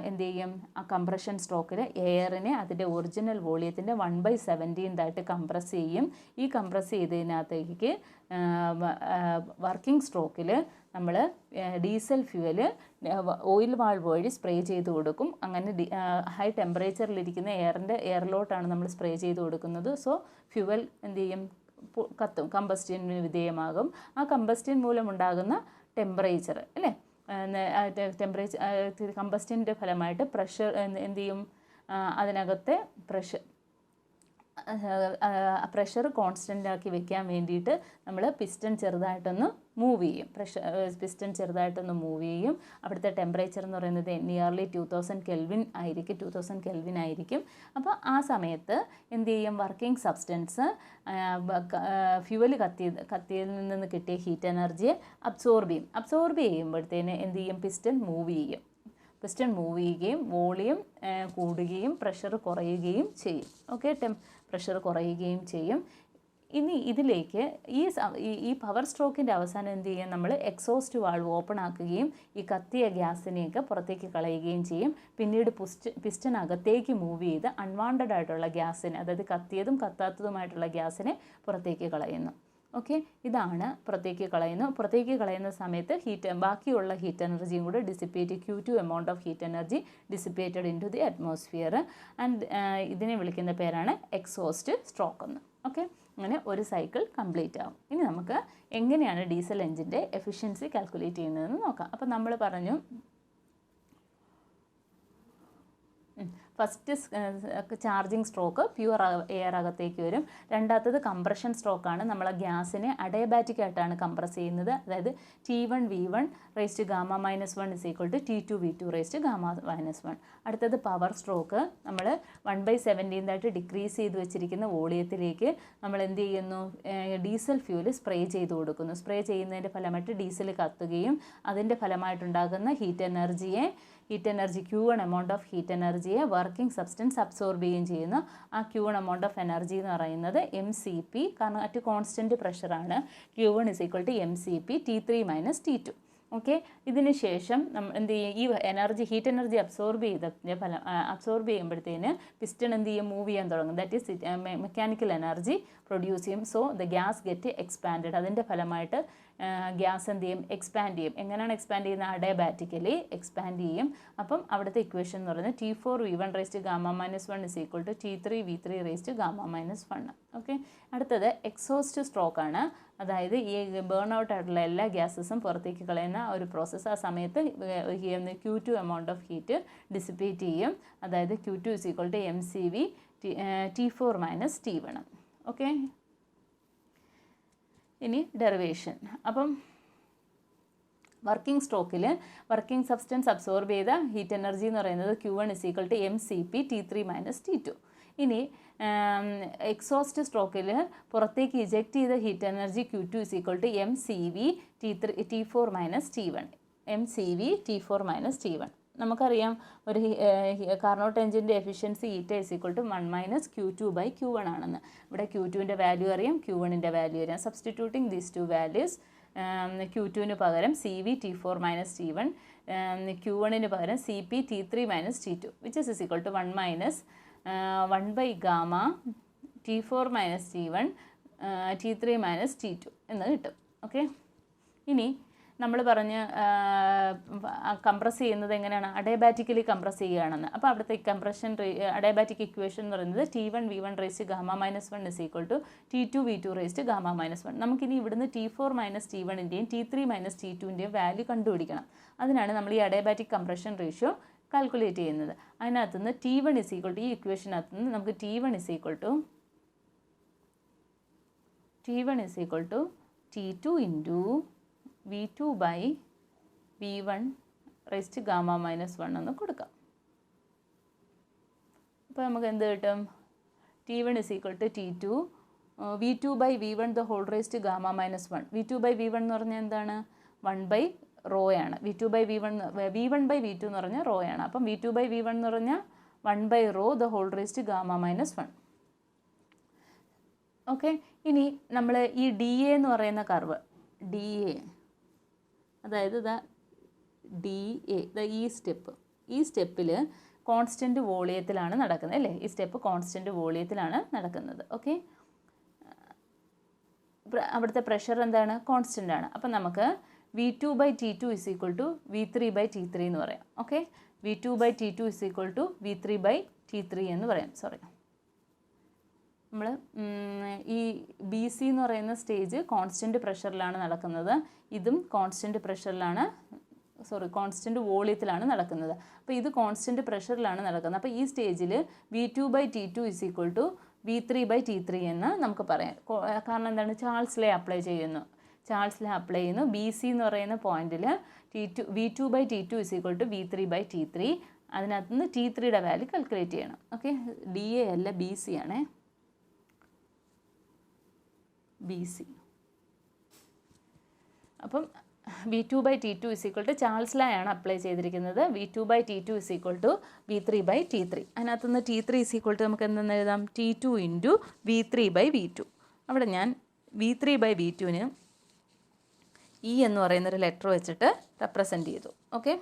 എന്ത് ചെയ്യും, ആ കംപ്രഷൻ സ്ട്രോക്കിൽ എയറിനെ അതിൻ്റെ ഒറിജിനൽ വോളിയത്തിൻ്റെ 1/17 കംപ്രസ് ചെയ്യും. ഈ കംപ്രസ് ചെയ്തതിനകത്തേക്ക് വർക്കിംഗ് സ്ട്രോക്കിൽ നമ്മൾ ഡീസൽ ഫ്യൂവൽ ഓയിൽ വാൾവ് വഴി സ്പ്രേ ചെയ്ത് കൊടുക്കും. അങ്ങനെ ഹൈ ടെമ്പറേച്ചറിലിരിക്കുന്ന എയറിലോട്ടാണ് നമ്മൾ സ്പ്രേ ചെയ്ത് കൊടുക്കുന്നത്. സോ ഫ്യൂവൽ എന്ത് ചെയ്യും, കത്തും, കമ്പസ്റ്റ്യന് വിധേയമാകും. ആ കമ്പസ്റ്റ്യൻ മൂലമുണ്ടാകുന്ന ടെമ്പറേച്ചർ അല്ലേ, കമ്പസ്റ്റ്യൻ്റെ ഫലമായിട്ട് പ്രഷർ എന്ത് ചെയ്യും, അതിനകത്തെ പ്രഷർ കോൺസ്റ്റൻ്റ് ആക്കി വെക്കാൻ വേണ്ടിയിട്ട് നമ്മൾ പിസ്റ്റൺ ചെറുതായിട്ടൊന്ന് മൂവ് ചെയ്യും. പിസ്റ്റൺ ചെറുതായിട്ടൊന്ന് മൂവ് ചെയ്യും. അവിടുത്തെ ടെമ്പറേച്ചർ എന്ന് പറയുന്നത് നിയർലി 2000 കെൽവിൻ ആയിരിക്കും. അപ്പോൾ ആ സമയത്ത് എന്ത് ചെയ്യും, വർക്കിംഗ് സബ്സ്റ്റൻസ് ഫ്യൂവൽ കത്തിയിൽ നിന്ന് കിട്ടിയ ഹീറ്റ് എനർജിയെ അബ്സോർബ് ചെയ്യുമ്പോഴത്തേന് എന്ത് ചെയ്യും, പിസ്റ്റൺ മൂവ് ചെയ്യുകയും വോളിയം കൂടുകയും പ്രഷർ കുറയുകയും ചെയ്യും. ഓക്കെ, പ്രഷർ കുറയുകയും ചെയ്യും. ഇനി ഇതിലേക്ക് ഈ പവർ സ്ട്രോക്കിൻ്റെ അവസാനം എന്ത് ചെയ്യും, നമ്മൾ എക്സോസ്റ്റ് വാൾവ് ഓപ്പൺ ആക്കുകയും ഈ കത്തിയ ഗ്യാസിനെയൊക്കെ പുറത്തേക്ക് കളയുകയും ചെയ്യും. പിന്നീട് പിസ്റ്റൺ അകത്തേക്ക് മൂവ് ചെയ്ത് അൺവാണ്ടഡ് ആയിട്ടുള്ള ഗ്യാസിനെ, അതായത് കത്തിയതും കത്താത്തതുമായിട്ടുള്ള ഗ്യാസിനെ പുറത്തേക്ക് കളയുന്നു. ഓക്കെ, ഇതാണ് പുറത്തേക്ക് കളയുന്നു. പുറത്തേക്ക് കളയുന്ന സമയത്ത് ബാക്കിയുള്ള ഹീറ്റ് എനർജിയും കൂടെ dissipate, Q2 amount of heat energy dissipated in to the atmosphere. And ഇതിനെ വിളിക്കുന്ന പേരാണ് എക്സോസ്റ്റ് സ്ട്രോക്ക് എന്ന്. ഓക്കെ, അങ്ങനെ ഒരു സൈക്കിൾ കംപ്ലീറ്റ് ആവും. ഇനി നമുക്ക് എങ്ങനെയാണ് ഡീസൽ എഞ്ചിൻ്റെ എഫിഷ്യൻസി കാൽക്കുലേറ്റ് ചെയ്യുന്നതെന്ന് നോക്കാം. അപ്പോൾ നമ്മൾ പറഞ്ഞു first charging stroke pure air അകത്തേക്ക് വരും. രണ്ടാമത്തത് കംപ്രഷൻ സ്ട്രോക്കാണ്. നമ്മൾ ഗ്യാസിനെ അഡയബാറ്റിക് ആയിട്ടാണ് കംപ്രസ് ചെയ്യുന്നത്. അതായത് T1 V1 raised gamma minus 1 is equal to T2 V2 raised gamma minus 1. അടുത്തത് പവർ സ്ട്രോക്ക്. നമ്മൾ 1/17 ആയിട്ട് ഡിക്രീസ് ചെയ്ത് വെച്ചിരിക്കുന്ന വോളിയത്തിലേക്ക് നമ്മൾ എന്ത് ചെയ്യുന്നു, ഡീസൽ ഫ്യൂല് സ്പ്രേ ചെയ്ത് കൊടുക്കുന്നു. സ്പ്രേ ചെയ്യുന്നതിൻ്റെ ഫലമായിട്ട് ഡീസൽ കത്തുകയും അതിൻ്റെ ഫലമായിട്ടുണ്ടാകുന്ന heat energy Q1 amount of heat എനർജിയെ വർക്കിംഗ് സബ്സ്റ്റൻസ് അബ്സോർബ് ചെയ്യുകയും ചെയ്യുന്നു. ആ Q1 എമൗണ്ട് ഓഫ് എനർജി എന്ന് പറയുന്നത് MCP, കാരണം അറ്റ് കോൺസ്റ്റൻറ്റ് പ്രഷറാണ്. Q1 is equal to MCP T3 minus T2. Okay, ഇതിന് ശേഷം എന്ത് ചെയ്യും, ഈ ഹീറ്റ് എനർജി അബ്സോർബ് ചെയ്യുമ്പോഴത്തേന് പിസ്റ്റൺ എന്ത് ചെയ്യും, മൂവ് ചെയ്യാൻ തുടങ്ങും. That is mechanical energy produce ചെയ്യും. So the gas get expanded. അതിൻ്റെ ഫലമായിട്ട് ഗ്യാസ് എന്ത് ചെയ്യും, എക്സ്പാൻഡ് ചെയ്യും. എങ്ങനെയാണ് എക്സ്പാൻഡ് ചെയ്യുന്നത്, അഡയബാറ്റിക്കലി എക്സ്പാൻഡ് ചെയ്യും. അപ്പം അവിടുത്തെ ഇക്വേഷൻ എന്ന് പറയുന്നത് T4 V1 raised gamma minus 1 is equal to T3 V3 raised gamma minus 1. Okay, അടുത്തത് എക്സോസ്റ്റ് സ്ട്രോക്കാണ്. അതായത് ഈ ബേൺ ഔട്ട് ആയിട്ടുള്ള എല്ലാ ഗ്യാസസും പുറത്തേക്ക് കളയുന്ന ഒരു പ്രോസസ്സ്. ആ സമയത്ത് Q2 amount of heat dissipate ചെയ്യും. അതായത് Q2 is equal to MCV T4 minus T1. Okay, ഇനി ഡെറിവേഷൻ. അപ്പം വർക്കിംഗ് സ്ട്രോക്കിൽ വർക്കിംഗ് സബ്സ്റ്റൻസ് അബ്സോർബ് ചെയ്ത ഹീറ്റ് എനർജി എന്ന് പറയുന്നത് Q1 is equal to MCP T3 minus T2. ഇനി എക്സോസ്റ്റ് സ്ട്രോക്കിൽ പുറത്തേക്ക് ഇജക്റ്റ് ചെയ്ത heat energy Q2 is equal to MCV T4 minus T1. MCV T4 minus T1. നമുക്കറിയാം ഒരു കാർനോട്ട് എഞ്ചിൻ്റെ എഫിഷ്യൻസി ഈറ്റ is equal to 1 minus Q2/Q1 ആണെന്ന്. ഇവിടെ Q2ൻ്റെ വാല്യൂ അറിയാം, Q1ൻ്റെ വാല്യൂ അറിയാം. സബ്സ്റ്റിറ്റ്യൂട്ടിങ് ദീസ് ടു വാല്യൂസ്, Q2ന് പകരം CV T4 മൈനസ് T1, Q1ന് പകരം CP T3 minus T2 which is equal to 1 minus 1/ഗാമ T4 minus T1 T3 minus T2 എന്ന് കിട്ടും. ഓക്കെ, ഇനി നമ്മൾ പറഞ്ഞ് കംപ്രസ് ചെയ്യുന്നത് എങ്ങനെയാണ്, അഡയബാറ്റിക്കലി കംപ്രസ് ചെയ്യുകയാണെന്ന്. അപ്പോൾ അവിടുത്തെ കംപ്രഷൻ അഡയബാറ്റിക് ഇക്വേഷൻ എന്ന് പറയുന്നത് T1 V1 raised gamma minus 1 is equal to T2 V2 raised gamma minus 1. നമുക്കിനി ഇവിടുന്ന് T4 മൈനസ് T1ൻ്റെയും T3 മൈനസ് T2ൻ്റെയും വാല്യൂ കണ്ടുപിടിക്കണം. അതിനാണ് നമ്മൾ ഈ അഡയബാറ്റിക് കംപ്രഷൻ റേഷ്യോ കാൽക്കുലേറ്റ് ചെയ്യുന്നത്. അതിനകത്ത് നിന്ന് T1 ഇസ് ഈക്വൽ ടു, ഈ ഇക്വേഷനകത്ത് നിന്ന് നമുക്ക് T1 is equal to T2 into V2 by V1 raised gamma minus 1 എന്ന് കൊടുക്കാം. അപ്പോൾ നമുക്ക് എന്ത് കിട്ടും, T1 is equal to T2 V2 by V1 the whole raised gamma minus 1. V2 by V1 എന്ന് പറഞ്ഞാൽ എന്താണ്, 1/ρ ആണ്. V2 by V1 by V2 എന്ന് പറഞ്ഞാൽ റോ ആണ്. അപ്പം V2 ബൈ V1 എന്ന് പറഞ്ഞാൽ 1/ρ the whole raised gamma minus 1. Okay, ഇനി നമ്മൾ ഈ DA എന്ന് പറയുന്ന കർവ്, DA അതായത് ഈ സ്റ്റെപ്പിൽ കോൺസ്റ്റൻറ്റ് വോളിയത്തിലാണ് നടക്കുന്നത് അല്ലേ. ഈ സ്റ്റെപ്പ് കോൺസ്റ്റൻറ്റ് വോളിയത്തിലാണ് നടക്കുന്നത്. ഓക്കെ, അവിടുത്തെ പ്രഷർ എന്താണ്, കോൺസ്റ്റൻ്റ് ആണ്. അപ്പം നമുക്ക് V2 by T2 is equal to V3 by T3 എന്ന് പറയാം. Okay, V2 by T2 is equal to V3 by T3 എന്ന് പറയാം. നമ്മൾ ഈ BC എന്ന് പറയുന്ന സ്റ്റേജ് കോൺസ്റ്റൻറ്റ് പ്രഷറിലാണ് നടക്കുന്നത്. ഇതും കോൺസ്റ്റൻറ്റ് വോളിയത്തിലാണ് നടക്കുന്നത്. അപ്പോൾ ഇത് കോൺസ്റ്റൻറ്റ് പ്രഷറിലാണ് നടക്കുന്നത്. അപ്പോൾ ഈ സ്റ്റേജിൽ V2 by T2 is equal to V3 by T3 എന്ന് നമുക്ക് പറയാം. കാരണം എന്താണ്, ചാൾസ് ലേ അപ്ലൈ ചെയ്യുന്നു. BC എന്ന് പറയുന്ന പോയിന്റിൽ V2 by T2 is equal to V3 by T3. അതിനകത്ത് നിന്ന് T3യുടെ വാല്യൂ കാൽക്കുലേറ്റ് ചെയ്യണം. ഓക്കെ, DA അല്ല BC ആണേ, BC. അപ്പം V2 by T2 is equal to Charles law ആണ് അപ്ലൈ ചെയ്തിരിക്കുന്നത്. V2 by T2 is equal to V3 by T3. അതിനകത്ത് നിന്ന് T3 ഇസ് ഈക്വൽ ടു നമുക്ക് എന്തെന്ന് എഴുതാം, T2 into V3 by V2. അവിടെ ഞാൻ V3 ബൈ V2ന് E എന്ന് പറയുന്നൊരു ലെറ്റർ വെച്ചിട്ട് റെപ്രസെൻറ്റ് ചെയ്തു. Okay,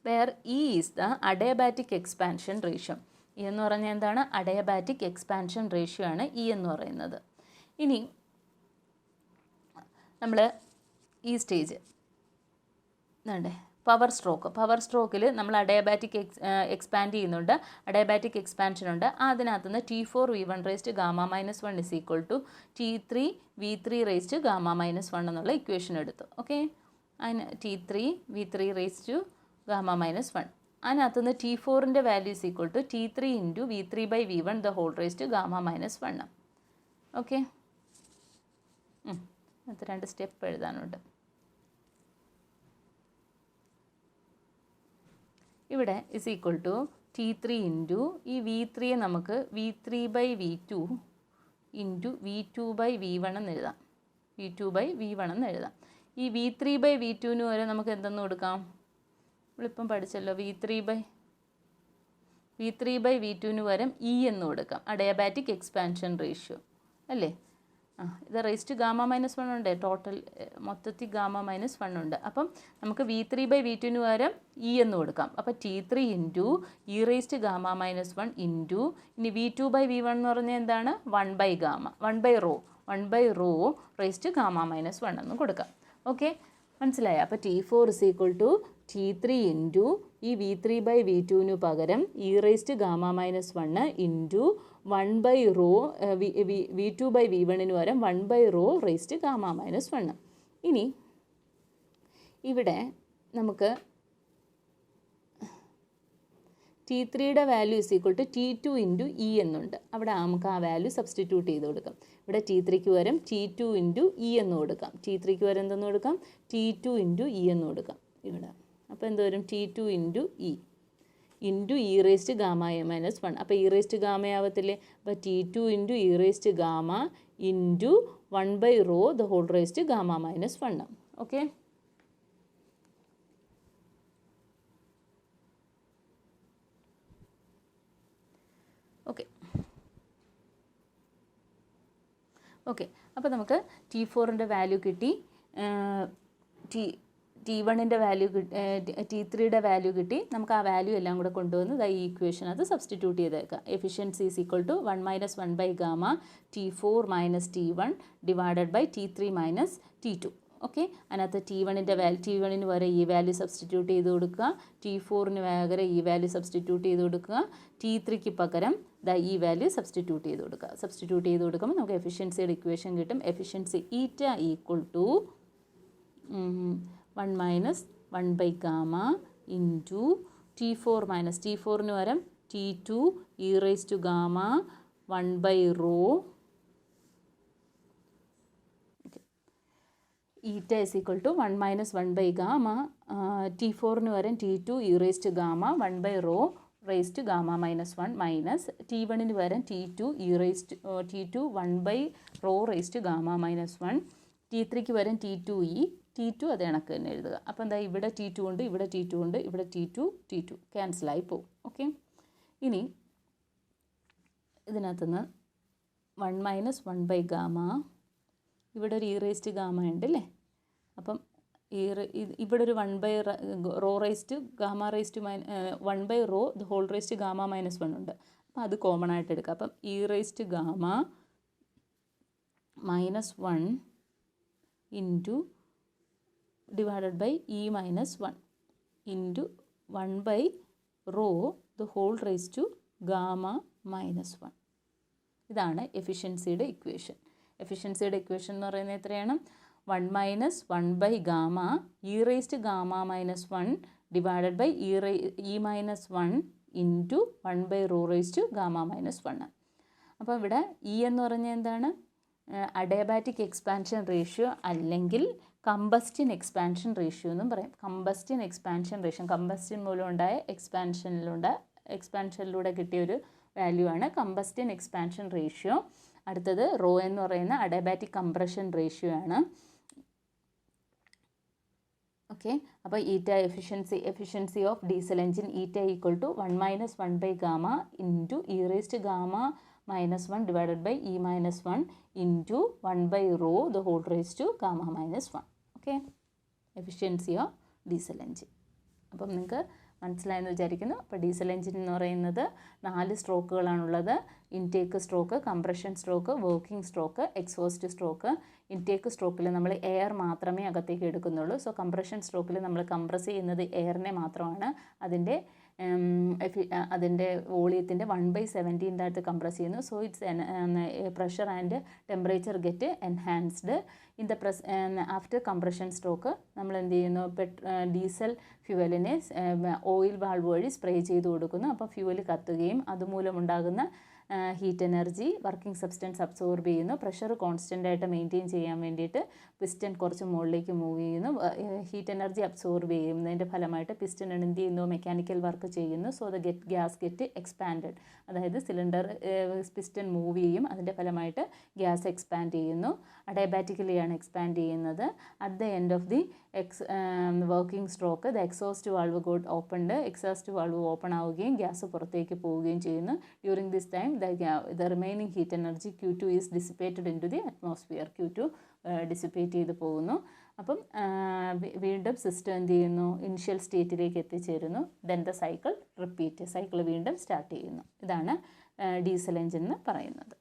where E is the adiabatic expansion ratio. E എന്ന് പറഞ്ഞാൽ എന്താണ്, അഡയബാറ്റിക് എക്സ്പാൻഷൻ റേഷ്യോ ആണ് E എന്ന് പറയുന്നത്. ഇനി നമ്മൾ ഈ സ്റ്റേജ് വേണ്ടേ പവർ സ്ട്രോക്കിൽ നമ്മൾ അഡയബാറ്റിക് എക്സ്പാൻഡ് ചെയ്യുന്നുണ്ട്, അഡയബാറ്റിക് എക്സ്പാൻഷൻ ഉണ്ട്. അതിനകത്ത് നിന്ന് T4V1 = T3V3 എന്നുള്ള ഇക്വേഷൻ എടുത്തു. ഓക്കെ, അതിന് T3V3 അതിനകത്ത് നിന്ന് T4ൻ്റെ വാല്യൂ T3 × V3/V1 Γ-1. ഓക്കെ, അത് 2 സ്റ്റെപ്പ് എഴുതാനുണ്ട്. ഇവിടെ T3 × ഈ V3 നമുക്ക് V3/V2 × V2/V1 എന്ന് എഴുതാം. V2/V1 എന്ന് എഴുതാം. ഈ V3/V2 വരെ നമുക്ക് എന്തെന്ന് കൊടുക്കാം? നമ്മളിപ്പം പഠിച്ചല്ലോ, V3/V2 പകരം E എന്ന് കൊടുക്കാം. അഡയബാറ്റിക് എക്സ്പാൻഷൻ റേഷ്യോ അല്ലേ? ഇത് Γ-1 ഉണ്ട്, ടോട്ടൽ മൊത്തത്തിൽ Γ-1 ഉണ്ട്. അപ്പം നമുക്ക് V3/V2 പകരം E എന്ന് കൊടുക്കാം. അപ്പോൾ T3 × e⁻Γ-1 ഇനി V2/V1 എന്ന് പറഞ്ഞാൽ എന്താണ്? 1/ρ എന്ന് കൊടുക്കാം. ഓക്കെ, മനസ്സിലായോ? അപ്പോൾ T4 = T3 × ഈ V3/V2 പകരം e⁻Γ-1 1/ρ V2/V1 പകരം 1/ρ⁻Γ-1. ഇനി ഇവിടെ നമുക്ക് T3യുടെ വാല്യൂ T2 × E എന്നുണ്ട്. അവിടെ നമുക്ക് ആ വാല്യൂ സബ്സ്റ്റിറ്റ്യൂട്ട് ചെയ്ത് കൊടുക്കാം. ഇവിടെ T3ക്ക് പകരം T2 × E എന്ന് കൊടുക്കാം. T3ക്ക് പകരം എന്തെന്ന് കൊടുക്കാം? T2 × E എന്ന് കൊടുക്കാം ഇവിടെ. അപ്പോൾ എന്ത് വരും? T2 × E × e⁻Γ-1. അപ്പോൾ e⁻Γ ആവത്തില്ലേ? അപ്പോൾ T2 × e⁻Γ × 1/ρ⁻Γ-1. Okay, okay. അപ്പോൾ നമുക്ക് T4ൻ്റെ വാല്യൂ കിട്ടി, T1ൻ്റെ വാല്യൂ T3യുടെ വാല്യൂ കിട്ടി. നമുക്ക് ആ വാല്യൂ എല്ലാം കൂടെ കൊണ്ടുവന്ന് ഈ ഇക്വേഷൻ അത് സബ്സ്റ്റിറ്റ്യൂട്ട് ചെയ്തേക്കാം. Efficiency = 1 - 1/Γ T4 - T1 /T3 - T2. Okay, അതിനകത്ത് T1ന് പകരം ഈ വാല്യൂ സബ്സ്റ്റിറ്റ്യൂട്ട് ചെയ്ത് കൊടുക്കുക, T4ന് പകരം ഈ വാല്യൂ സബ്സ്റ്റിറ്റ്യൂട്ട് ചെയ്ത് കൊടുക്കുക, T3ക്ക് പകരം ഈ വാല്യൂ സബ്സ്റ്റിറ്റ്യൂട്ട് ചെയ്ത് കൊടുക്കുക. സബ്സ്റ്റിറ്റ്യൂട്ട് ചെയ്ത് കൊടുക്കുമ്പോൾ നമുക്ക് എഫിഷ്യൻസിയുടെ ഇക്വേഷൻ കിട്ടും. എഫിഷ്യൻസി η = 1 - 1/Γ T4 - T4ന് പകരം T2 e⁻Γ 1/ρ η = 1 - 1/Γ T4ന് പകരം T2 e⁻Γ 1/ρ⁻Γ-1 മൈനസ് T1ന് പകരം T2 1/ρ⁻Γ-1. T3ക്ക് പകരം T2E, T2 അത് കണക്ക് തന്നെ എഴുതുക. അപ്പോൾ എന്താ? ഇവിടെ T2 ഉണ്ട്, ഇവിടെ T2 ഉണ്ട്, ഇവിടെ T2 ക്യാൻസലായി പോകും. ഓക്കെ, ഇനി ഇതിനകത്തുനിന്ന് 1 - 1/Γ, ഇവിടെ ഒരു e⁻Γ ഉണ്ട് അല്ലേ? അപ്പം ഇവിടെ ഒരു 1/ρ⁻Γ-1 ഉണ്ട്. അപ്പം അത് കോമൺ ആയിട്ട് എടുക്കുക. അപ്പം e⁻Γ - 1 /e−1 1/ρ⁻Γ-1. ഇതാണ് എഫിഷ്യൻസിയുടെ ഇക്വേഷൻ. എഫിഷ്യൻസിയുടെ ഇക്വേഷൻ എന്ന് പറയുന്നത് എത്രയാണ്? 1 - 1/Γ e⁻Γ-1 /e−1 1/ρ⁻Γ-1. അപ്പോൾ ഇവിടെ E എന്ന് പറഞ്ഞാൽ എന്താണ്? അഡയബാറ്റിക് എക്സ്പാൻഷൻ റേഷ്യോ അല്ലെങ്കിൽ കമ്പസ്റ്റ്യൻ എക്സ്പാൻഷൻ റേഷ്യോ എന്നും പറയും. കമ്പസ്റ്റ്യൻ എക്സ്പാൻഷൻ റേഷ്യോ, കമ്പസ്റ്റ്യൻ മൂലം ഉണ്ടായ എക്സ്പാൻഷനിലൂടെ കിട്ടിയൊരു വാല്യൂ ആണ് കമ്പസ്റ്റ്യൻ എക്സ്പാൻഷൻ റേഷ്യോ. അടുത്തത് റോ എന്ന് പറയുന്ന അഡയബാറ്റിക് കംപ്രഷൻ റേഷ്യോ ആണ്. ഓക്കെ, അപ്പോൾ efficiency of diesel engine η = 1 - 1/Γ e⁻Γ-1 /e−1 1/ρ⁻Γ-1. Okay, efficiency of diesel engine. അപ്പം നിങ്ങൾക്ക് മനസ്സിലായെന്ന് വിചാരിക്കുന്നു. അപ്പോൾ ഡീസൽ എഞ്ചിൻ എന്ന് പറയുന്നത് 4 സ്ട്രോക്കുകളാണുള്ളത്. Intake stroke, compression stroke, working stroke, exhaust stroke. Intake സ്ട്രോക്കിൽ നമ്മൾ എയർ മാത്രമേ അകത്തേക്ക് എടുക്കുന്നുള്ളൂ. സോ കംപ്രഷൻ സ്ട്രോക്കിൽ നമ്മൾ കംപ്രസ് ചെയ്യുന്നത് എയറിനെ മാത്രമാണ്. അതിൻ്റെ വോളിയത്തിൻ്റെ 1/17 ആയിട്ട് കംപ്രസ് ചെയ്യുന്നു. So it's pressure and temperature get enhanced in the after compression stroke. നമ്മൾ എന്ത് ചെയ്യുന്നു, ഡീസൽ ഫ്യൂവലിനെ ഓയിൽ വാൾവ് വഴി സ്പ്രേ ചെയ്ത് കൊടുക്കുന്നു. അപ്പോൾ ഫ്യൂവൽ കത്തുകയും അതുമൂലമുണ്ടാകുന്ന heat energy working substance absorb ചെയ്യുന്നു. പ്രഷർ കോൺസ്റ്റൻ്റ് ആയിട്ട് മെയിൻറ്റെയിൻ ചെയ്യാൻ വേണ്ടിയിട്ട് പിസ്റ്റൺ കുറച്ച് മുകളിലേക്ക് മൂവ് ചെയ്യുന്നു. ഹീറ്റ് എനർജി അബ്സോർബ് ചെയ്യുന്നതിൻ്റെ ഫലമായിട്ട് പിസ്റ്റൺ എന്ത് ചെയ്യുന്നു, മെക്കാനിക്കൽ വർക്ക് ചെയ്യുന്നു. So the gas get expanded. അതായത് സിലിണ്ടർ പിസ്റ്റൺ മൂവ് ചെയ്യും, അതിൻ്റെ ഫലമായിട്ട് ഗ്യാസ് എക്സ്പാൻഡ് ചെയ്യുന്നു. അഡയബാറ്റിക്കലിയാണ് എക്സ്പാൻഡ് ചെയ്യുന്നത്. At the end of the working stroke the exhaust valve got opened. Exhaust valve open ആവുകയും ഗ്യാസ് പുറത്തേക്ക് പോവുകയും ചെയ്യുന്നു. During this time the remaining heat energy Q2 is dissipated into the atmosphere. Q2 dissipate ചെയ്ത് പോകുന്നു. അപ്പം വീണ്ടും system എന്ത് ചെയ്യുന്നു, ഇനിഷ്യൽ സ്റ്റേറ്റിലേക്ക് എത്തിച്ചേരുന്നു. Then the cycle repeat. Cycle വീണ്ടും സ്റ്റാർട്ട് ചെയ്യുന്നു. ഇതാണ് ഡീസൽ എഞ്ചിൻ എന്ന് പറയുന്നത്.